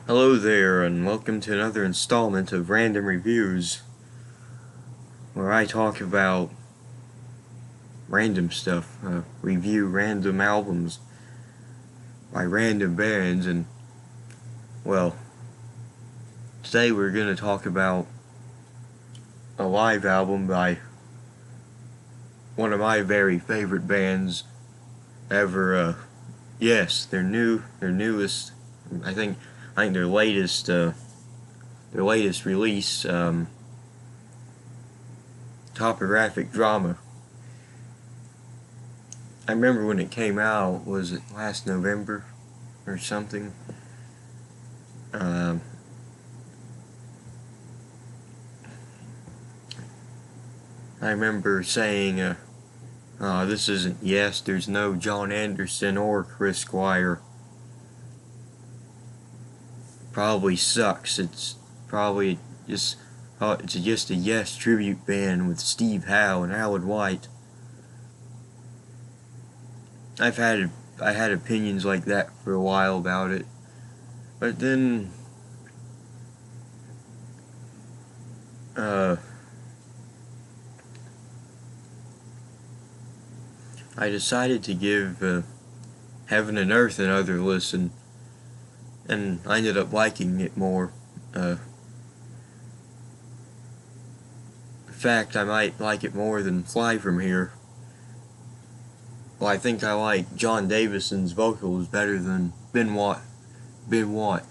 Hello there, and welcome to another installment of Random Reviews, where I talk about random stuff, review random albums by random bands, and, well, today we're going to talk about a live album by one of my very favorite bands ever. Yes, their newest, I think, their latest release, Topographic Drama. I remember when it came out, was it last November or something? Um, I remember saying, this isn't Yes, there's no John Anderson or Chris Squire. Probably sucks. It's probably just, it's just a Yes tribute band with Steve Howe and Alan White. I had opinions like that for a while about it, but then I decided to give Heaven and Earth another listen, and I ended up liking it more. In fact, I might like it more than Fly From Here. Well, I think I like John Davison's vocals better than Benoit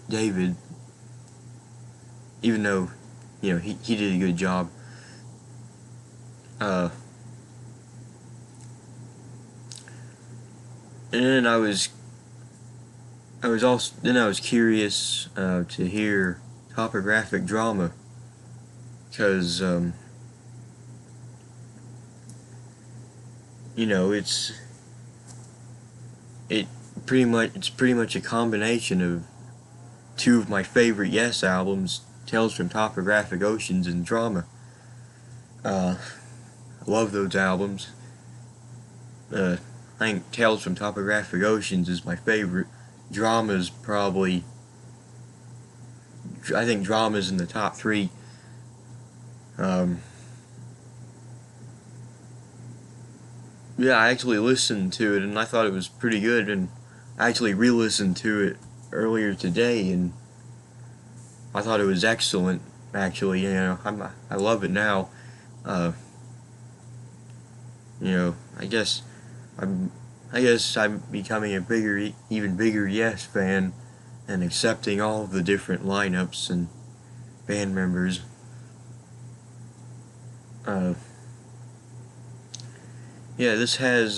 David, even though, he did a good job. And then I was curious to hear Topographic Drama, because it's pretty much a combination of two of my favorite Yes albums, Tales from Topographic Oceans and Drama. I love those albums. I think Tales from Topographic Oceans is my favorite. Drama's probably, I think Drama's in the top three. Yeah, I actually listened to it and I thought it was pretty good, and I actually re-listened to it earlier today and I thought it was excellent. Actually, I love it now. Uh, I guess I'm becoming a even bigger Yes fan, and accepting all of the different lineups and band members. Uh, yeah, this has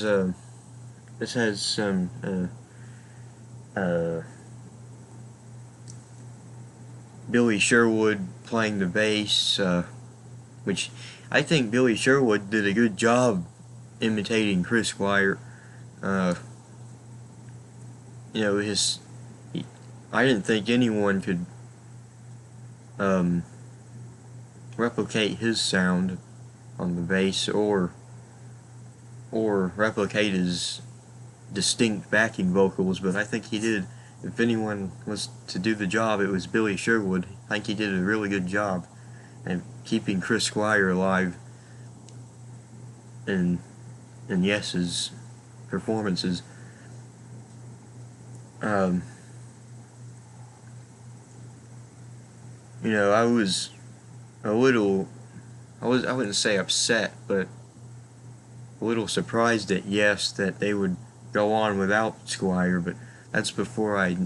some Billy Sherwood playing the bass, which I think Billy Sherwood did a good job imitating Chris Squire. Uh, his I didn't think anyone could replicate his sound on the bass, or replicate his distinct backing vocals, but I think he did. If anyone was to do the job, it was Billy Sherwood. I think he did a really good job at keeping Chris Squire alive in Yes's performances. I was a little, I wouldn't say upset, but a little surprised at Yes that they would go on without Squire, but that's before I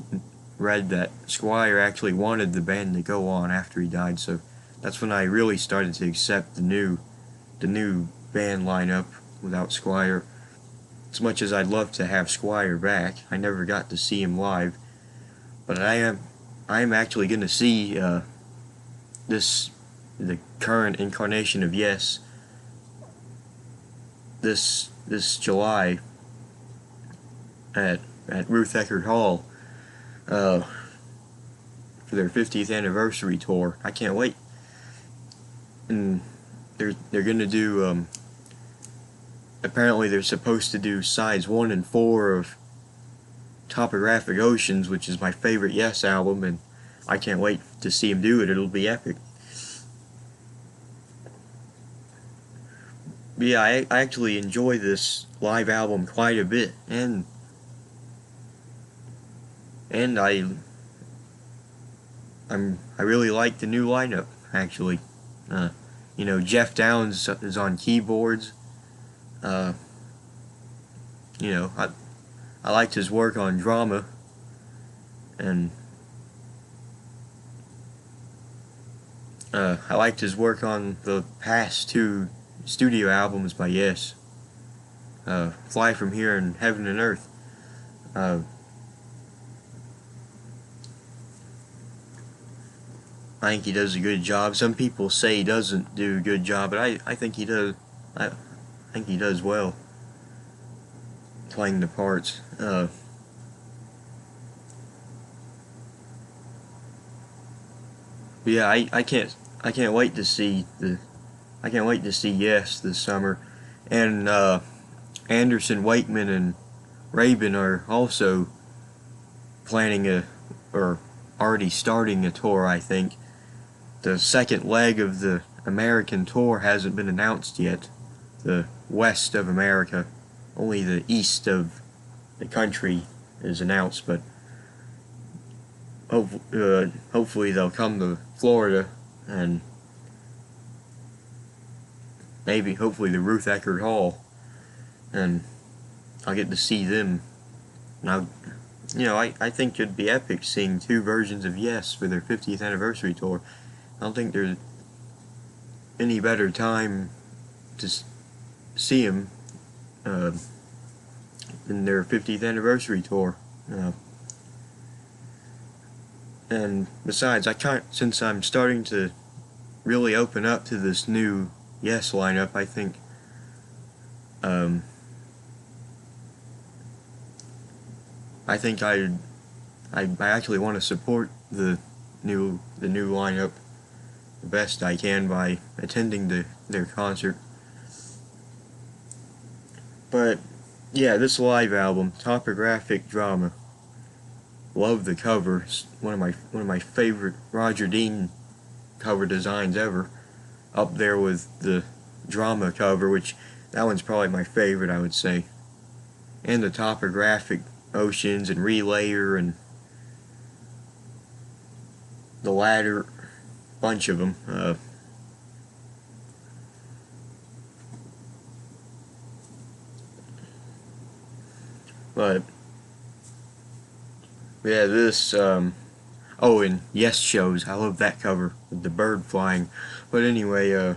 read that Squire actually wanted the band to go on after he died, so that's when I really started to accept the new band lineup without Squire. As much as I'd love to have Squire back, I never got to see him live, but I am actually going to see the current incarnation of Yes this July at Ruth Eckerd Hall for their 50th anniversary tour. I can't wait. And they're gonna do apparently they're supposed to do sides 1 and 4 of Topographic Oceans, which is my favorite Yes album, and I can't wait to see him do it. It'll be epic. But yeah, I actually enjoy this live album quite a bit, and I really like the new lineup actually. Uh, Jeff Downs is on keyboards. Uh, I liked his work on Drama, and I liked his work on the past two studio albums by Yes. Fly From Here and Heaven and Earth. Uh, I think he does a good job. Some people say he doesn't do a good job, but I think he does. I think he does well playing the parts. But yeah, I can't wait to see Yes this summer, and Anderson, Wakeman, and Rabin are also planning or already starting a tour. I think the second leg of the American tour hasn't been announced yet. The west of America, only the east of the country is announced, but hopefully they'll come to Florida, and hopefully the Ruth Eckerd Hall, and I'll get to see them. Now, I think it'd be epic seeing two versions of Yes for their 50th anniversary tour. I don't think there's any better time to see them than their 50th anniversary tour. And besides, since I'm starting to really open up to this new Yes lineup, I think I actually want to support the new lineup the best I can by attending their concert. But yeah, this live album, Topographic Drama. Love the cover. It's one of my favorite Roger Dean cover designs ever. Up there with the Drama cover, which that one's probably my favorite, I would say. And the Topographic Oceans and Relayer and the Ladder, bunch of them. But yeah, this oh, and Yes Shows. I love that cover with the bird flying. But anyway,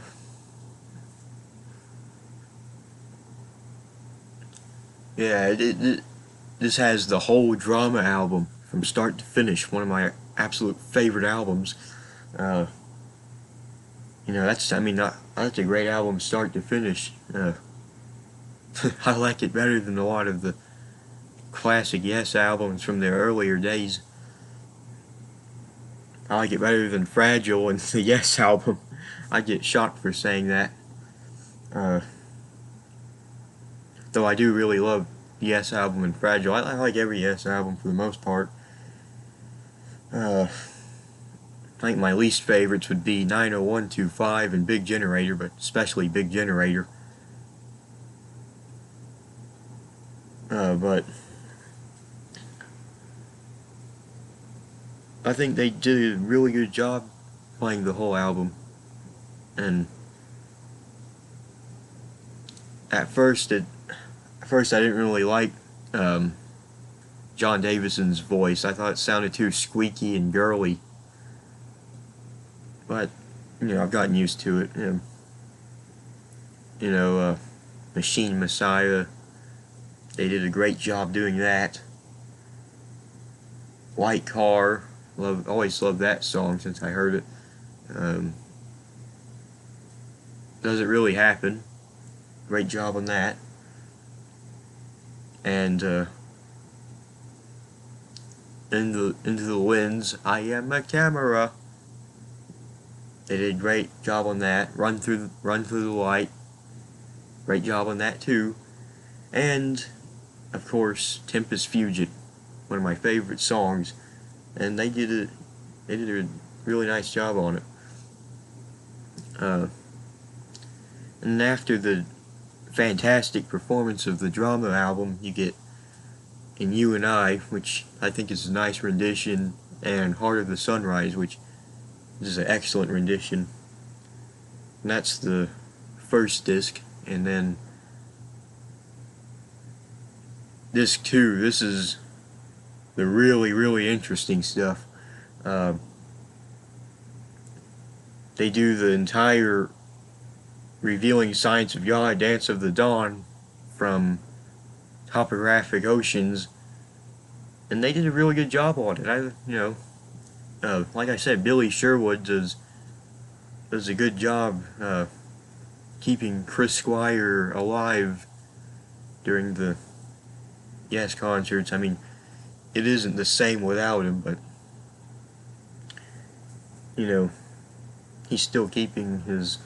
yeah, this has the whole Drama album from start to finish. One of my absolute favorite albums. That's a great album start to finish. I like it better than a lot of the classic Yes albums from their earlier days. I like it better than Fragile and the Yes album. I get shocked for saying that. Though I do really love the Yes album and Fragile. I like every Yes album for the most part. I think my least favorites would be 90125 and Big Generator, but especially Big Generator. But I think they did a really good job playing the whole album. And at first I didn't really like John Davison's voice. I thought it sounded too squeaky and girly. But I've gotten used to it. Machine Messiah, they did a great job doing that. White Car, always loved that song since I heard it. Does It Really Happen? Great job on that. And Into the Lens, I Am a Camera. They did a great job on that. Run Through the Light. Great job on that too. And of course, Tempest Fugit, one of my favorite songs. And they They did a really nice job on it. And after the fantastic performance of the drama album, you get In You and I, which I think is a nice rendition, and Heart of the Sunrise, which is an excellent rendition. And that's the first disc. And then disc 2, this is the really, really interesting stuff. They do the entire Revealing Science of Yah, Dance of the Dawn from Topographic Oceans, and they did a really good job on it. Like I said, Billy Sherwood does a good job keeping Chris Squire alive during the Yes concerts. I mean, it isn't the same without him, but he's still keeping his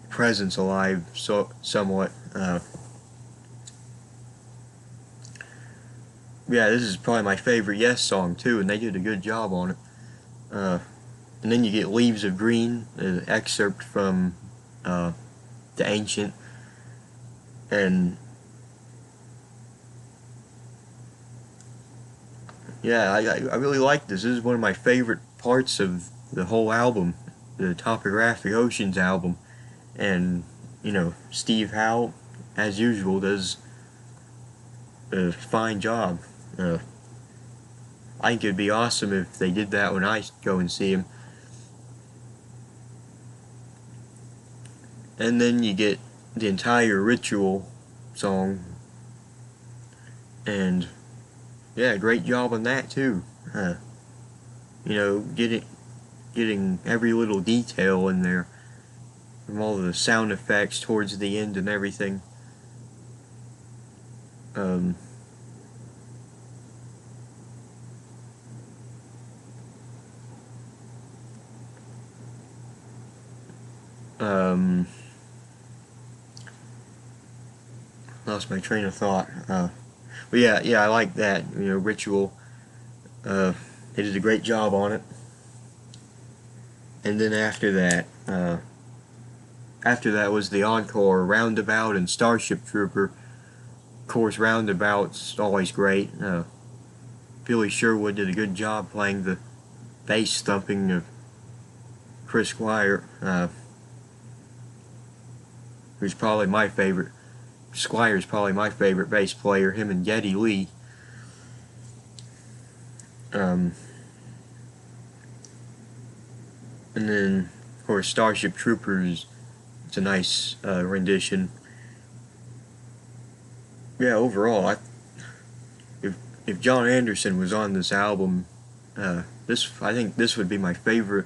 presence alive somewhat. Yeah, this is probably my favorite Yes song too, and they did a good job on it. And then you get Leaves of Green, an excerpt from The Ancient, and yeah, I really like this. This is one of my favorite parts of the whole album, the Topographic Oceans album. And Steve Howe, as usual, does a fine job. I think it'd be awesome if they did that when I go and see him. And then you get the entire Ritual song, and yeah, great job on that too. Getting every little detail in there, from all the sound effects towards the end and everything. Lost my train of thought. But yeah, I like that. Ritual. They did a great job on it. And then after that was the encore, Roundabout and Starship Trooper. Of course, Roundabout's always great. Billy Sherwood did a good job playing the bass thumping of Chris Squire, who's probably my favorite. Squire's probably my favorite bass player, him and Geddy Lee. And then, of course, Starship Troopers, it's a nice rendition. Yeah, overall, if John Anderson was on this album, I think this would be my favorite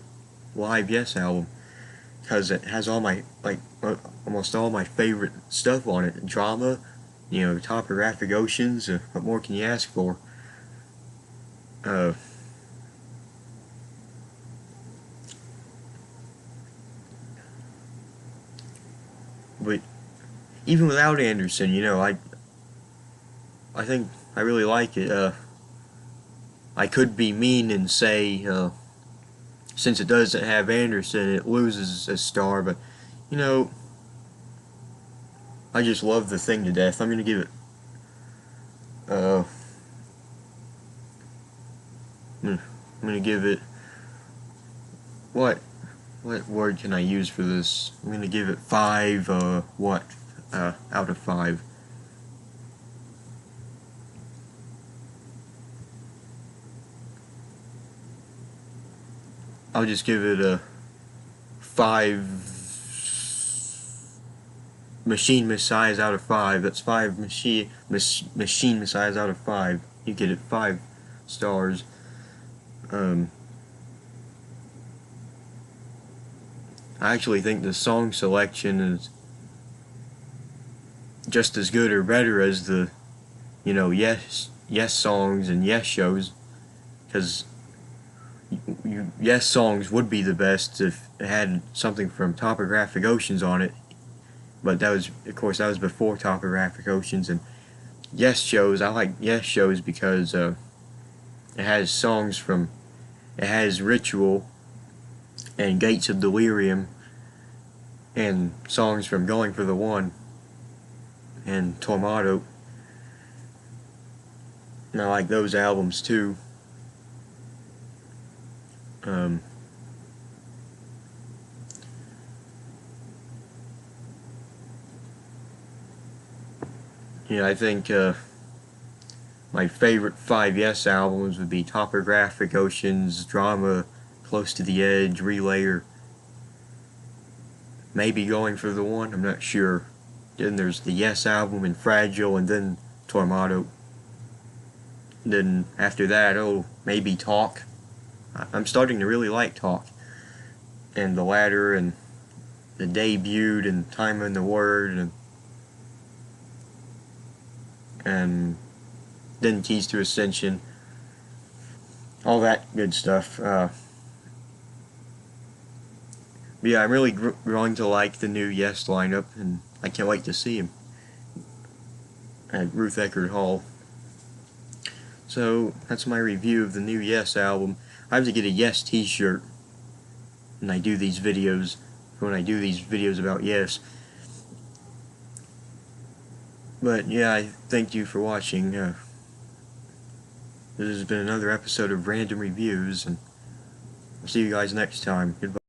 live Yes album, because it has almost all my favorite stuff on it. Drama, Topographic Oceans. What more can you ask for? But even without Anderson, I think I really like it. I could be mean and say, since it doesn't have Anderson, it loses a star, but I just love the thing to death. I'm gonna give it I'm gonna give it, what word can I use for this? I'm gonna give it 5 out of 5. I'll just give it a 5 machine missiles out of 5. That's 5 machine missiles out of 5. You get it 5 stars. I actually think the song selection is just as good or better as the Yes songs and Yes shows, because Yes songs would be the best if it had something from Topographic Oceans on it, but that was before Topographic Oceans. And Yes shows, I like Yes shows because it has songs from It has Ritual and Gates of Delirium and songs from Going for the One and Tornado. And I like those albums too. I think my favorite 5 Yes albums would be Topographic, Oceans, Drama, Close to the Edge, Relayer, maybe Going for the One, I'm not sure. Then there's the Yes album and Fragile, and then Tornado. Then after that, maybe Talk. I'm starting to really like Talk. And The Ladder, and The Debuted, and Time in the Word, and then Keys to Ascension. All that good stuff. But yeah, I'm really growing to like the new Yes lineup, and I can't wait to see him at Ruth Eckerd Hall. So that's my review of the new Yes album. I have to get a Yes t-shirt when I do these videos about Yes. But yeah, I thank you for watching. This has been another episode of Random Reviews, and I'll see you guys next time. Goodbye.